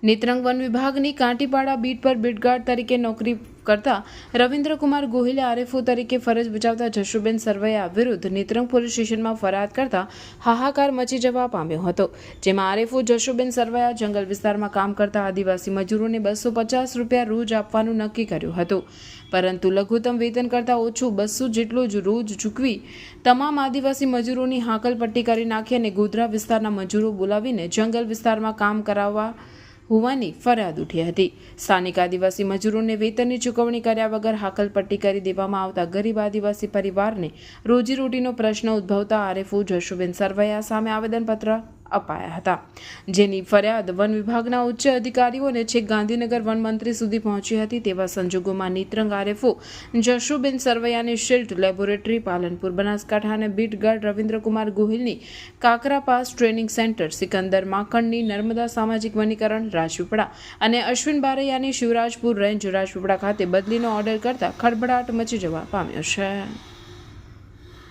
Netrang one વિભાગની કાંટીપાડા bit પર beat guard તરીકે નોકરી કરતા રવિન્દ્રકુમાર ગોહિલે આરએફઓ તરીકે ફરજ બજાવતા જશુબેન સરવૈયા વિરુદ્ધ નેત્રંગ પોલીસ સ્ટેશનમાં ફરિયાદ કરતા હાહાકાર મચી જવા પામ્યો હતો, જેમાં આરએફઓ જશુબેન સરવૈયા જંગલ વિસ્તારમાં કામ કરતા આદિવાસી મજૂરોને 250 રૂપિયા રોજ આપવાનું નક્કી કર્યું હતું, પરંતુ લઘુત્તમ વેતન કરતાં ઓછું 200 જેટલું જ રોજ ચૂકવી તમામ આદિવાસી મજૂરોની હાકલપટ્ટી કરી નાખી અને ગોધરા વિસ્તારના મજૂરો બોલાવીને જંગલ વિસ્તારમાં કામ કરાવવા હોવાની ફરિયાદ ઉઠી હતી। સ્થાનિક આદિવાસી મજૂરોને વેતનની ચૂકવણી કર્યા વગર હાકલપટ્ટી કરી દેવામાં આવતા ગરીબ આદિવાસી પરિવારને રોજીરોટીનો પ્રશ્ન ઉદ્ભવતા આરએફઓ જશુબેન સરવૈયા સામે આવેદનપત્ર અપાયા હતા, જેની ફરિયાદ વન વિભાગના ઉચ્ચ અધિકારીઓ અને છેક ગાંધીનગર વન મંત્રી સુધી પહોંચી હતી। તેવા સંજોગોમાં નેત્રંગ આરએફઓ જશુબેન સરવૈયાની શિલ્ડ લેબોરેટરી પાલનપુર બનાસકાંઠા અને બીટગાર્ડ રવિન્દ્રકુમાર ગોહિલની કાકરા પાસ ટ્રેનિંગ સેન્ટર સિકંદર માખણની નર્મદા સામાજિક વનીકરણ રાજપીપળા અને અશ્વિન બારૈયાની શિવરાજપુર રેન્જ રાજપીપળા ખાતે બદલીનો ઓર્ડર કરતા ખળભળાટ મચી જવા પામ્યો છે।